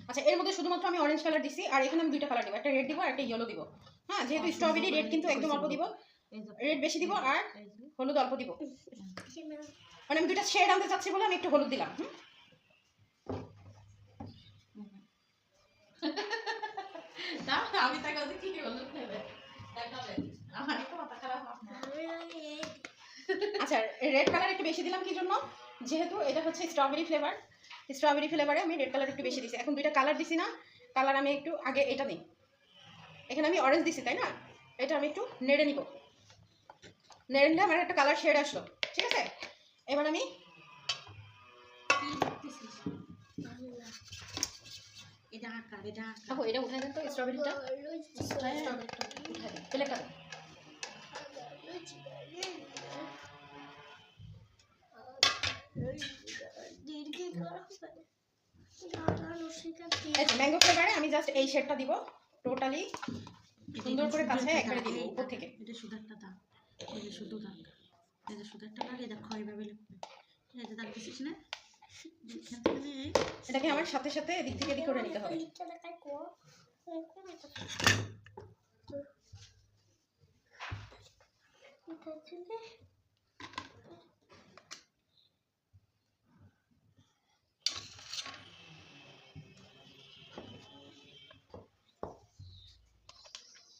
আচ্ছা, এর মধ্যে শুধুমাত্র আমি অরেঞ্জ কালার দিছি, আর এখানে আমি দুইটা কালার দিব, একটা রেড দিব আর একটা ইয়েলো দিব। হ্যাঁ, যেহেতু স্ট্রবেরি রেড কিন্তু একদম অল্প দিব, রেড বেশি দিব আর হলুদ অল্প দিব। মানে আমি দুইটা শেড আনতে চাচ্ছি বলে আমি একটু হলুদ দিলাম। আমি তাকে কি হলুদ নেবে দেখাবে, আমার একটু মাথা খারাপ। আচ্ছা, রেড কালার একটু বেশি দিলাম কি জন্য, যেহেতু এটা হচ্ছে স্ট্রবেরি ফ্লেভার, স্ট্রবেরি ফ্লেভারে আমি রেড কালার একটু বেশি দিছি। এখন দুইটা কালার দিছি না, কালার আমি একটু আগে এটা নিই, এখানে আমি অরেঞ্জ দিছি তাই না, এটা আমি একটু নেড়ে নিব, নেড়ে নিলে আমার একটা কালার শেড আসলো। ঠিক আছে, এবার আমি এটা উঠাই দেন তো, স্ট্রবেরিটা উঠাই দেন, প্লেটটা দেন। ম্যাঙ্গো ফ্লেভারে আমি জাস্ট এই শেডটা দিব, টোটালি সুন্দর করে কাছে একবারে দিব উপর থেকে। এটা শুধু একটা দাগ, এটা শুধু দাগ, এটা শুধু একটা দাগ, এটা এইভাবে লিখবে, এটা দাগ দিছিস না, এটাকে আমার সাথে সাথে এদিক থেকে এদিক করে নিতে হবে।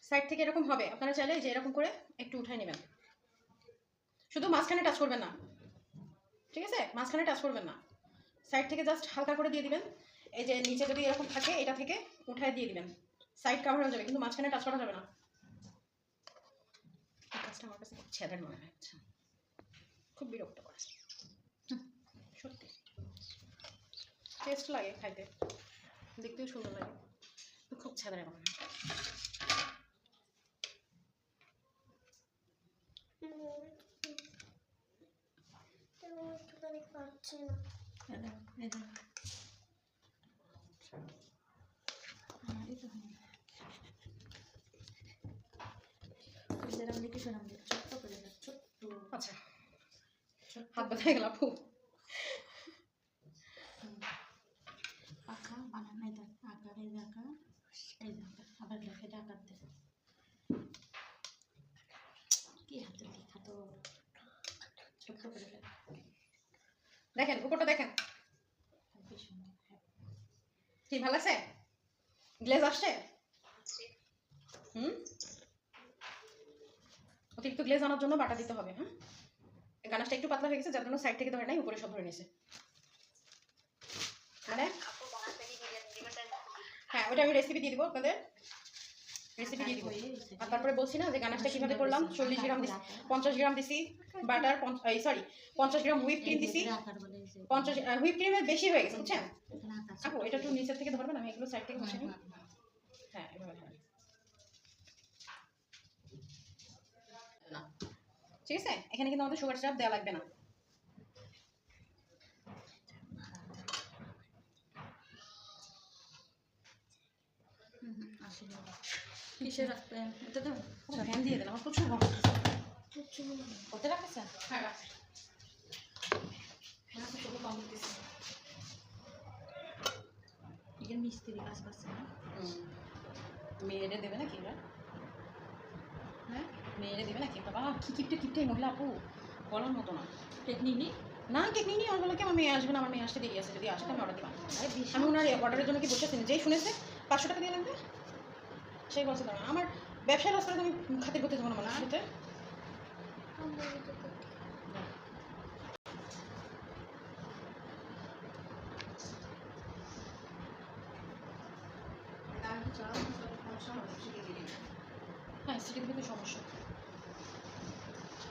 সাইড থেকে এরকম হবে, আপনারা চাইলে যে এরকম করে একটু উঠাই নেবেন, শুধু মাঝখানে টাচ করবেন না। ঠিক আছে, মাঝখানে টাচ করবেন না, সাইড থেকে জাস্ট হালকা করে দিয়ে দিবেন। এই যে নিচে যদি এরকম থাকে এটা থেকে উঠাই দিয়ে দিবেন, সাইড কাভার হয়ে যাবে, কিন্তু মাঝখানে টাচ করা যাবে না। এই কাজটা আমার কাছে খুব ছেদার মনে হয়, খুব বিরক্ত করে, সত্যি টেস্ট লাগে খাইতে, দেখতেও সুন্দর লাগে, খুব ছেদার মনে হয়। আচ্ছা, হাত ব্যথা হয়ে গেল আপু। আঁকা বানানো, এটা আঁকা, এই আঁকা, এই আঁকা, আবার লেখে আঁকার দে, কি হাতে লেখা তো ছোট্ট করে দেখেন উপরটা দেখেন, কি ভালো আছে, গ্লেজ আসছে। অতিরিক্ত গ্লেজ আনার জন্য বাটা দিতে হবে। হ্যাঁ, গানাশটা একটু পাতলা হয়ে গেছে, যার জন্য সাইড থেকে ধরে নাই, উপরে সব ধরে নিয়েছে। মানে হ্যাঁ, ওটা আমি রেসিপি দিয়ে দিব আপনাদের, রেসিপি দিয়ে দিব। আর তারপরে বলছি না যে গানাশটা কিভাবে করলাম, 40 গ্রাম দিছি, 50 গ্রাম দিছি বাটার, সরি 50 গ্রাম হুইপ ক্রিম দিছি, 50 হুইপ ক্রিমের বেশি হয়ে গেছে বুঝছেন আপু। এটা একটু নিচের থেকে ধরবেন, আমি এগুলো সাইড থেকে বসে নিই। হ্যাঁ, এভাবে ধরেন, না ঠিক আছে। এখানে কিন্তু আমাদের সুগার সিরাপ দেওয়া লাগবে না। কিসে রাখবেন, এটা তো ফ্যান দিয়ে দেন, আমার প্রচুর গরম করতে রাখেছেন। হ্যাঁ রাখছি, ফ্যান তো খুব কম দিতেছি। এটা মিস্ত্রি কাজ করছে না, মেয়েরে দেবে নাকি এবার? হ্যাঁ, মেয়েরে দেবে নাকি? বাবা কি কিপটে কিপটে মহিলা আপু, বলার মতো না। কেক নিবি না, কেক নিয়ে আমার বলে কি আমার মেয়ে আসবে না, আমার মেয়ে আসতে দেরি আছে, যদি আসে আমি অর্ডার দিলাম। আমি ওনার অর্ডারের জন্য কি বসেছি, যেই শুনেছে 500 টাকা দিয়ে লাগবে, সেই বলছে দাঁড়া আমার ব্যবসায় রাস্তায় আমি খাতির করতে যাবো না মানুষের সাথে। হ্যাঁ, সিটির ভিতরে সমস্যা।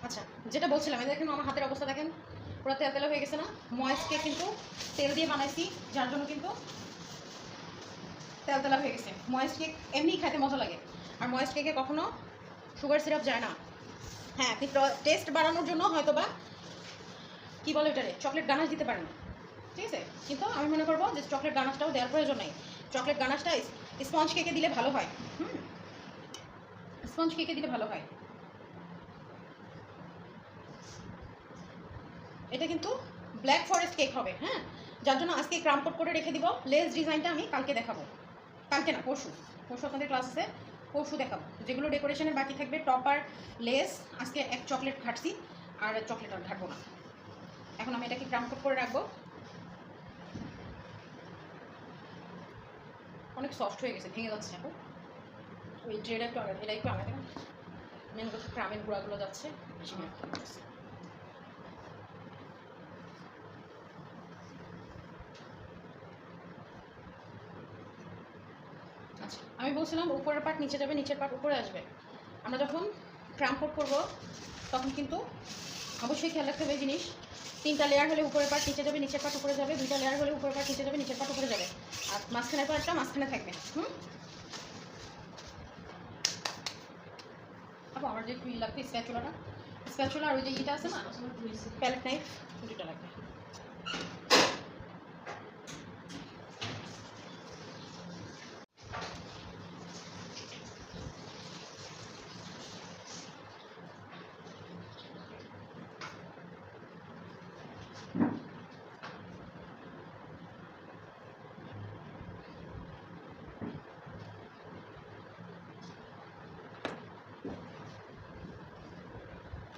আচ্ছা, যেটা বলছিলাম, এই দেখেন আমার হাতের অবস্থা দেখেন, পুরো তেল তেলা হয়ে গেছে না। ময়েস্ট কেক কিন্তু তেল দিয়ে বানাইছি, যার জন্য কিন্তু তেল তেলা হয়ে গেছে। ময়েস্ট কেক এমনি খাইতে মজা লাগে, আর ময়েস্ট কেকে কখনো সুগার সিরাপ যায় না। হ্যাঁ, আপনি টেস্ট বাড়ানোর জন্য হয়তো বা কী বলে এটারে চকলেট গানাশ দিতে পারেন, ঠিক আছে, কিন্তু আমি মনে করবো যে চকলেট গানাশটাও দেওয়ার প্রয়োজন নেই। চকলেট গানাশটা স্পঞ্জ কেকে দিলে ভালো হয়। স্পঞ্জ কেকে দিলে ভালো হয়। এটা কিন্তু ব্ল্যাক ফরেস্ট কেক হবে। হ্যাঁ, যার জন্য আজকে ক্রাম কোট করে রেখে দিব। লেস ডিজাইনটা আমি কালকে দেখাবো, কালকে না পরশু, পরশু আপনাদের ক্লাস আছে, পরশু দেখাবো। যেগুলো ডেকোরেশনের বাকি থাকবে টপ আর লেস আজকে এক চকলেট ঘাটছি, আর চকলেট আর ঘাটবো না। এখন আমি এটাকে ক্রাম কোট করে রাখবো। অনেক সফট হয়ে গেছে, ভেঙে যাচ্ছে এখন। ওই ট্রেটা একটু আগে, এটা একটু আগে দেবেন। মেন কথা ক্রামের গুঁড়াগুলো যাচ্ছে বেশি মেয়ে করতেছে। আচ্ছা, আমি বলছিলাম উপরের পার্ট নিচে যাবে, নিচের পার্ট উপরে আসবে। আমরা যখন ক্রাম কোট করবো তখন কিন্তু অবশ্যই খেয়াল রাখতে হবে জিনিস, 3টা লেয়ার হলে উপরের পার্ট নিচে যাবে, নিচের পার্ট উপরে যাবে, 2টা লেয়ার হলে উপরের পার্ট নিচে যাবে, নিচের পার্ট উপরে যাবে, আর মাঝখানের পার্টটা মাঝখানে থাকবে। আপু আমার যে একটু লাগবে স্প্যাচুলাটা, স্প্যাচুলা আর ওই যে ইটা আছে না প্যালেট নাইফ, দুটো লাগবে।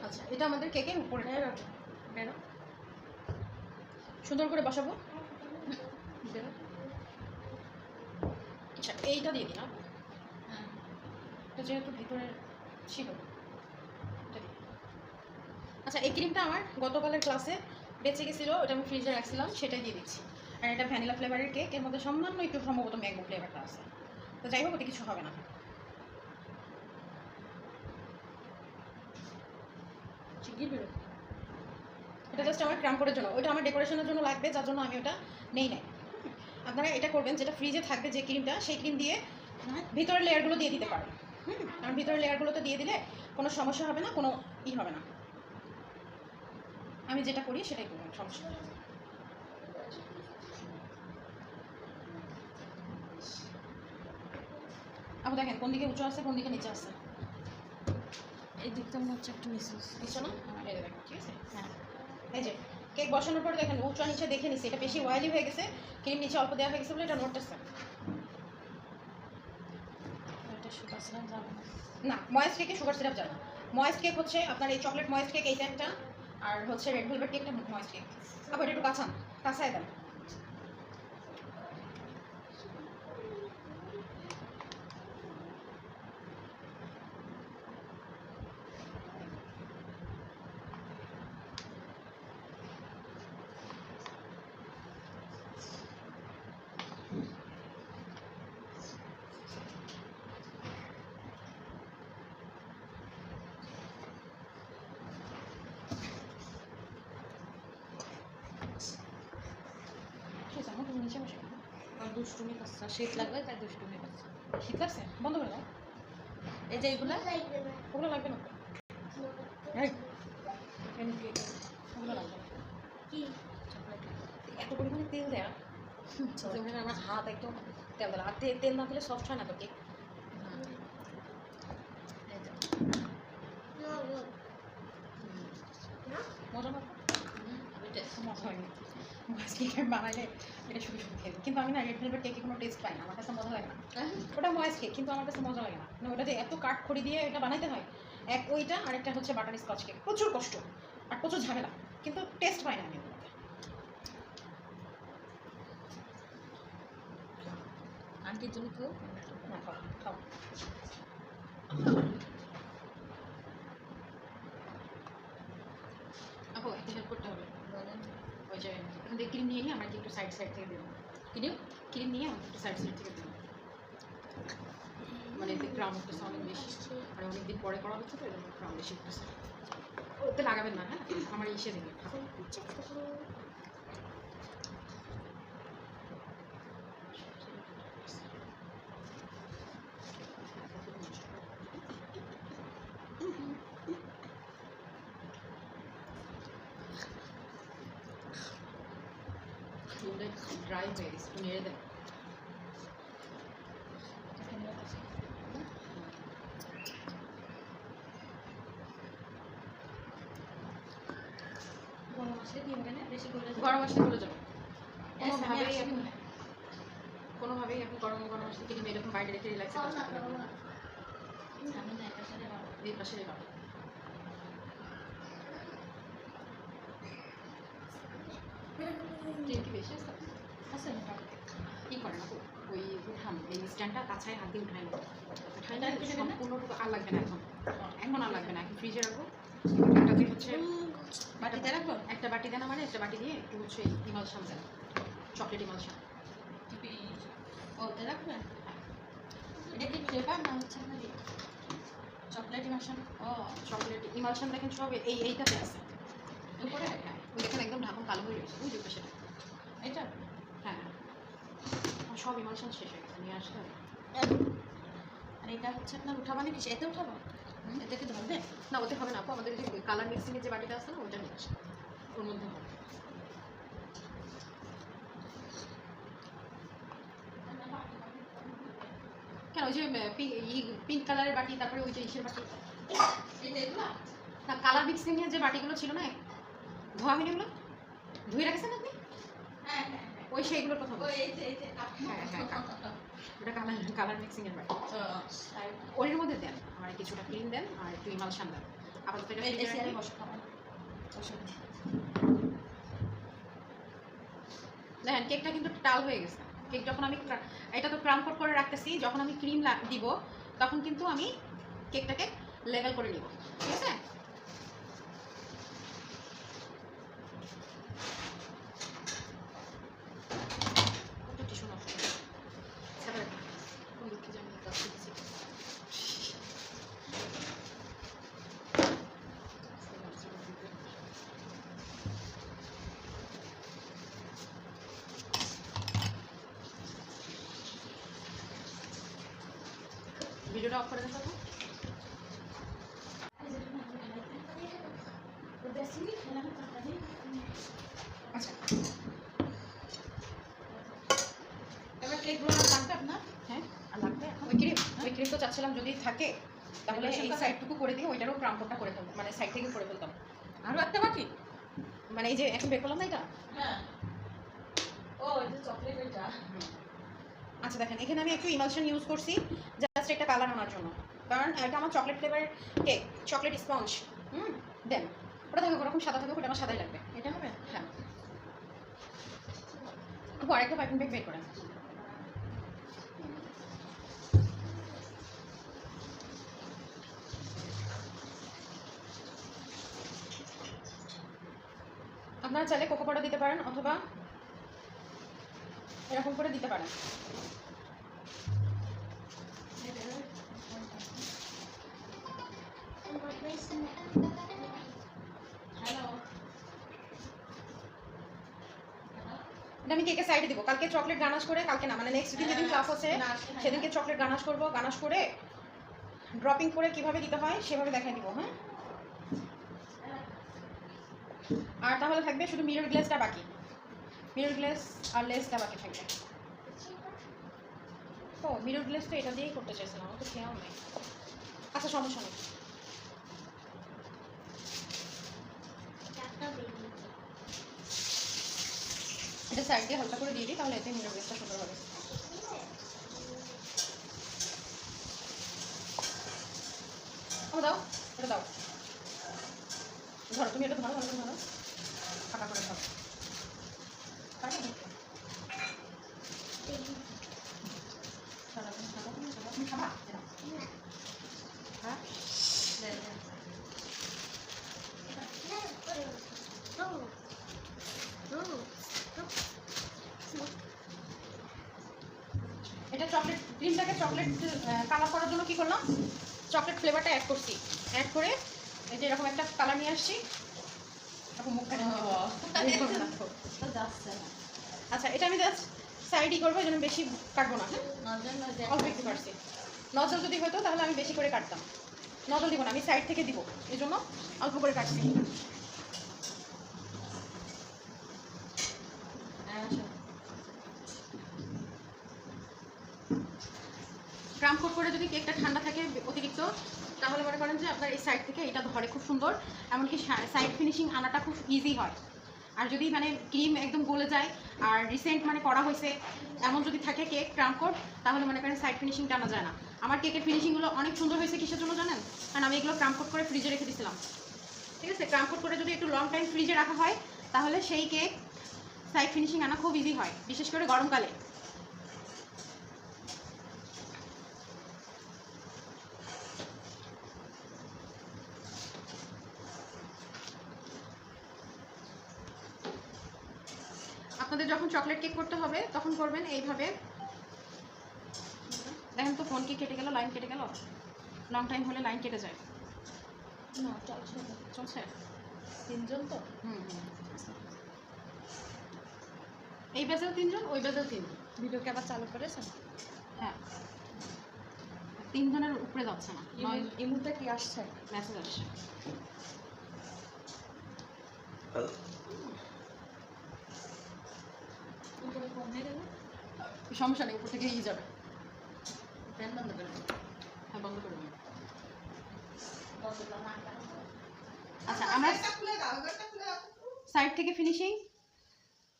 আচ্ছা, এটা আমাদের কেকের উপরে বেরো সুন্দর করে বসাবো। আচ্ছা, এইটা দিয়ে দিন। এটা যেহেতু ভিতরে ছিল। আচ্ছা, এই ক্রিমটা আমার গতকালের ক্লাসে বেঁচে গেছিলো, ওটা আমি ফ্রিজে রাখছিলাম, সেটাই দিয়ে দিচ্ছি। আর এটা ভ্যানিলা ফ্লেভারের কেক, এর মধ্যে সামান্য একটু সম্ভবত ম্যাঙ্গো ফ্লেভারটা আছে, তো যাই হোক ওতে কিছু হবে না। এটা জাস্ট আমার ক্রাম কোটের জন্য, ওইটা আমার ডেকোরেশনের জন্য লাগবে, যার জন্য আমি ওটা নেই নাই। আপনারা এটা করবেন, যেটা ফ্রিজে থাকবে যে ক্রিমটা, সেই ক্রিম দিয়ে ভিতরের লেয়ারগুলো দিয়ে দিতে পারেন। কারণ ভিতরের লেয়ারগুলোতে দিয়ে দিলে কোনো সমস্যা হবে না, কোনো হবে না। আমি যেটা করি সেটাই করবেন, সমস্যা নেই। আপু দেখেন কোন দিকে উঁচু আছে, কোন দিকে নিচে আছে। এই দিকটা মনে হচ্ছে একটু নিচে নিচে না, এই দেখেন, ঠিক আছে। হ্যাঁ, এই যে কেক বসানোর পরে দেখেন উঁচু নিচে দেখে নিচ্ছে, এটা বেশি অয়েলি হয়ে গেছে, ক্রিম নিচে অল্প দেওয়া হয়ে গেছে বলে এটা নড়তেছে না। ময়েস্ট কেকে সুগার সিরাপ যাবে না। ময়েস্ট কেক হচ্ছে আপনার এই চকলেট ময়েস্ট কেক, এইটা একটা, আর হচ্ছে রেড ভেলভেট কেকটা ময়েস্ট কেক। আবার একটু কাঁচান, কাঁচায় দেন। নিচে বসে দুষ্টুমি করছে, শীত লাগবে তাই দুষ্টুমি করছে। শীত লাগছে, বন্ধ করে দাও। এই যে এইগুলা ওগুলো লাগবে না, ওগুলো লাগবে না। এত পরিমাণে তেল দেয়া, আমার হাত একদম তেল দেওয়া, আর তেল না দিলে সফট হয় না তো কেক। মজা না, মজা হয়নি। কেক বানাইলে এটা শুধু শুধু খেয়ে, কিন্তু আমি না রেড ভেলভেট কেকে কোনো টেস্ট পাই না, আমার কাছে মজা লাগে না। ওটা ময়েস কেক, কিন্তু আমার কাছে মজা লাগে না, মানে ওটা যে এত কাঠ খড়ি দিয়ে এটা বানাইতে হয়, এক ওইটা আর একটা হচ্ছে বাটার স্কচ কেক, প্রচুর কষ্ট আর প্রচুর ঝামেলা, কিন্তু টেস্ট পাই না আমি ওটাতে। আন্টির জন্য কেউ না, খাও খাও। আপু একটু হেল্প করতে হবে, ওই যে এখান থেকে ক্রিম নিয়ে আমাকে একটু সাইড সাইড থেকে দেবেন। ক্রিম নিয়ে আমাকে একটু সাইড সাইড থেকে দেবেন, মানে এতে ক্রাম উঠতেছে অনেক বেশি, আর অনেকদিন পরে করা হচ্ছে তো, এরকম ক্রাম বেশি উঠতেছে। ওতে লাগাবেন না, হ্যাঁ আমার ইসে দেবেন। ড্রাই হয়ে গেছে, একটু নেড়ে দেন। গরম আসলে কি হবে না, বেশি করে গরম আসলে চলে যাবে। কোনোভাবেই এখন গরম গরম আসতে কিন্তু এরকম বাইরে রেখে রিল্যাক্স করতে পারবো না। এই পাশে বাবা ট্রেন কি বেশি আছে কি করে না ওই উঠান এই স্ট্যান্ডটা কাছায় হাত দিয়ে উঠাই না উঠাই না সম্পূর্ণটুকু আর লাগবে না এখন আর লাগবে না এখন ফ্রিজে রাখবো এটাতে হচ্ছে বাটিতে রাখবো একটা বাটি দেন আমার একটা বাটি দিয়ে একটু হচ্ছে ইমালশান দেন চকলেট ইমালশান ওতে রাখবেন এটা কি ফ্লেভার না হচ্ছে চকলেট ইমালশান চকলেট ইমালশান দেখেন সব এইটাতে আছে উপরে হ্যাঁ ওই দেখেন একদম ঢাকন কালো হয়ে রয়েছে ওই যে সেটা এটা হ্যাঁ সব ইমালশান শেষ হয়ে গেছে নিয়ে আসতে হবে আর এটা হচ্ছে আপনার উঠাবানি কিছু এতে উঠাবো এতে কি ধরবে না ওতে হবে না আপু আমাদের যে কালার মিক্সিংয়ের যে বাটিটা আছে না ওটা নিয়ে আসে ওর মধ্যে হবে কেন ওই যে পিঙ্ক কালারের বাটি তারপরে ওই যে ইসের বাটি না কালার মিক্সিংয়ের যে বাটিগুলো ছিল না ধোয়া হয়নি ওগুলো ধুয়ে রাখছেন আপনি ওই সেইগুলোর কথা বলছি ওটা কালার মিক্সিংয়ের বাটি ওর মধ্যে দেন আর কিছুটা ক্রিম দেন আর একটু ইমালশান দেন আপাতত দেখেন কেকটা কিন্তু টাল হয়ে গেছে কেক যখন আমি এটা তো ক্রাম কোট করে রাখতেছি যখন আমি ক্রিম দিব তখন কিন্তু আমি কেকটাকে লেভেল করে নিব ঠিক আছে টিস্যু নষ্ট ভিডিওটা অফ করে দেন তো আচ্ছা এবার কেকগুলো লাগবে আপনার হ্যাঁ আর লাগবে ওই ক্রিম তো চাচ্ছিলাম যদি থাকে তাহলে এই সাইডটুকু করে দিয়ে ওইটারও ক্রাম কোটটা করে ফেলতাম মানে সাইড থেকে করে ফেলতাম আরও একটা বাকি মানে এই যে এখন বের করলাম না এটা হ্যাঁ ও এটা চকলেট এটা আচ্ছা দেখেন এখানে আমি একটু ইমালশন ইউজ করছি জাস্ট একটা কালার আনার জন্য কারণ এটা আমার chocolate flavour cake chocolate sponge then ওটা থাকুক ওরকম সাদা থাকুক ওটা আমার সাদাই লাগবে এটা হবে হ্যাঁ আরেকটা পাইপিং ব্যাগ বের করেন আপনারা চাইলে কোকো পাউডার দিতে পারেন অথবা এরকম করে দিতে পারেন এটা আমি কেকের সাইডে দিব কালকে চকলেট গানাশ করে কালকে না মানে নেক্সট দিন যেদিন ক্লাস আছে সেদিনকে চকলেট গানাশ করব গানাশ করে ড্রপিং করে কিভাবে দিতে হয় সেভাবে দেখাই দিব হ্যাঁ আর তাহলে থাকবে শুধু মিরর গ্লেজটা বাকি মিরর গ্লেজ আর লেসটা বাকি থাকবে ও মিরর গ্লেজ তো এটা দিয়েই করতে চাইছিলাম আমার তো খেয়াল নেই আচ্ছা সমস্যা নেই এটা সাইড দিয়ে হালকা করে দিয়ে দিই তাহলে এতে মিরর গ্লেজটা সুন্দর হবে দাও এটা দাও ধরো তুমি এটা ধরো ভালো করে ধরো ফাঁকা করে ধরো তুমি খাবা হ্যাঁ এটা চকলেট ক্রিমটাকে চকলেট কালার করার জন্য কি করলাম চকলেট ফ্লেভারটা অ্যাড করছি অ্যাড করে এই যে এরকম একটা কালার নিয়ে আসছি আচ্ছা এটা আমি জাস্ট সাইডই করবো এই জন্য বেশি কাটবো না অল্প একটু কাটছি নজল যদি হতো তাহলে আমি বেশি করে কাটতাম নজল দিব না আমি সাইড থেকে দিব এই জন্য অল্প করে কাটছি ক্রাম কোট করে যদি কেকটা ঠান্ডা থাকে অতিরিক্ত তাহলে মনে করেন যে আপনার এই সাইড থেকে এটা ধরে খুব সুন্দর এমনকি সাইড ফিনিশিং আনাটা খুব ইজি হয় আর যদি মানে ক্রিম একদম গলে যায় আর রিসেন্ট মানে করা হয়েছে এমন যদি থাকে কেক ক্রাম কোড, তাহলে মনে করেন সাইড ফিনিশিং টানা যায় না। আমার কেকের ফিনিশিংগুলো অনেক সুন্দর হয়েছে কিসের জন্য জানেন? কারণ আমি এগুলো ক্রাম কোড করে ফ্রিজে রেখে দিয়েছিলাম। ঠিক আছে, ক্রাম কোড করে যদি একটু লং টাইম ফ্রিজে রাখা হয় তাহলে সেই কেক সাইড ফিনিশিং আনা খুব ইজি হয়, বিশেষ করে গরমকালে। আপনাদের যখন চকলেট কেক করতে হবে তখন করবেন এইভাবে। দেখেন তো ফোন কি কেটে গেল, লাইন কেটে গেল? লং টাইম হলে লাইন কেটে যায়। না চলছে চলছে 3 জন তো। এই বেজেও 3 জন, ওই বেজেও 3 জন। ভিডিওকে আবার চালু করেছেন? হ্যাঁ, 3 জনের উপরে যাচ্ছে না। এই মুহূর্তে কি আসছে? মেসেজ আসছে। উপরে ফোন হয়ে গেল, সমস্যা নেই, উপর থেকে ইয়ে যাবে। ফ্যান বন্ধ করে দিন। হ্যাঁ, বন্ধ করে দিন। আচ্ছা, আমরা সাইড থেকে ফিনিশিং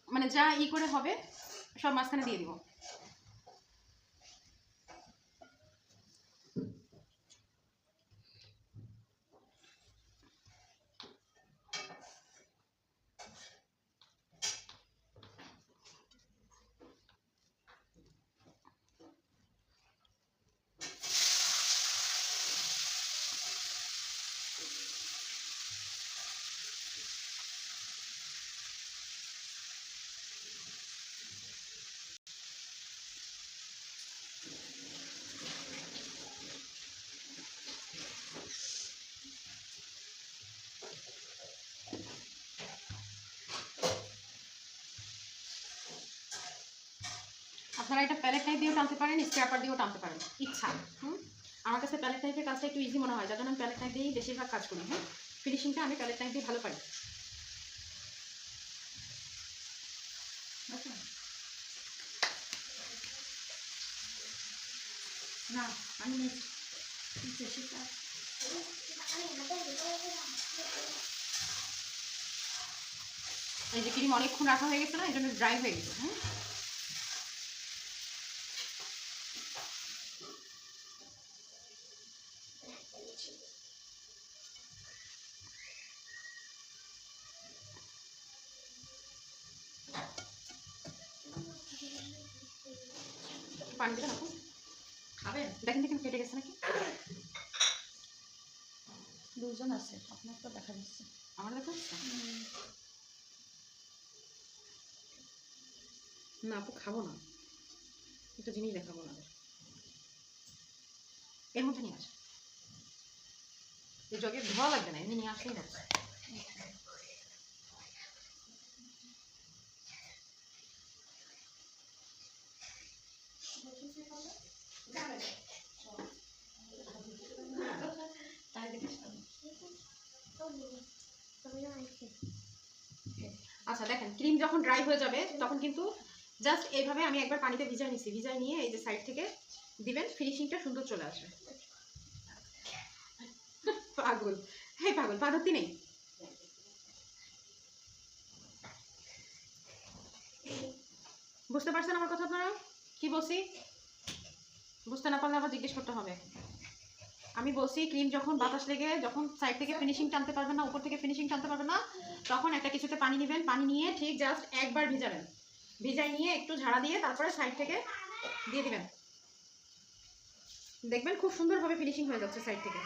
মানে যা ই করে হবে সব মাঝখানে দিয়ে দিব। আপনারা এটা প্যালেট টাইপ দিয়েও টানতে পারেন, স্ক্র্যাপার দিয়েও টানতে পারেন, ইচ্ছা। আমার কাছে প্যালেট টাইপের কাজটা একটু ইজি মনে হয়, যার জন্য আমি প্যালেট টাইপ দিয়েই বেশিরভাগ কাজ করি। হ্যাঁ, ফিনিশিংটা আমি প্যালেট টাইপ দিয়ে ভালো পারি। না আমি সেটা এই যে ক্রিম অনেকক্ষণ রাখা হয়ে গেছে না, এই জন্য ড্রাই হয়ে গেছে। হ্যাঁ, পানি দেবেন এখন? খাবেন? দেখেন দেখেন কেটে গেছে নাকি? 2 জন আছে, আপনার তো দেখা যাচ্ছে। আমার দেখা যাচ্ছে না। আপু খাবো না, একটা জিনিস দেখাবো না। এর মধ্যে নিয়ে আসে, এই জগে ধোয়া লাগবে না, এমনি নিয়ে আসলেই হচ্ছে। আচ্ছা দেখেন, ক্রিম যখন ড্রাই হয়ে যাবে তখন কিন্তু জাস্ট এইভাবে আমি একবার পানিতে ভিজাই নিছি, ভিজাই নিয়ে এই যে সাইড থেকে দিবেন, ফিনিশিংটা সুন্দর চলে আসবে। পাগল, হ্যাঁ পাগল, পা ধরতে নেই। বুঝতে পারছেন আমার কথা আপনারা? কি বলছি? বুঝতে না পারলে আবার জিজ্ঞেস করতে হবে। আমি বলছি ক্রিম যখন বাতাস লেগে যখন সাইড থেকে ফিনিশিং টানতে পারবেন না, উপর থেকে ফিনিশিং টানতে পারবেন না, তখন একটা কিছুতে পানি নেবেন, পানি নিয়ে ঠিক জাস্ট একবার ভিজাবেন, ভিজাই নিয়ে একটু ঝাড়া দিয়ে তারপরে সাইড থেকে দিয়ে দিবেন। দেখবেন খুব সুন্দরভাবে ফিনিশিং হয়ে যাচ্ছে সাইড থেকে।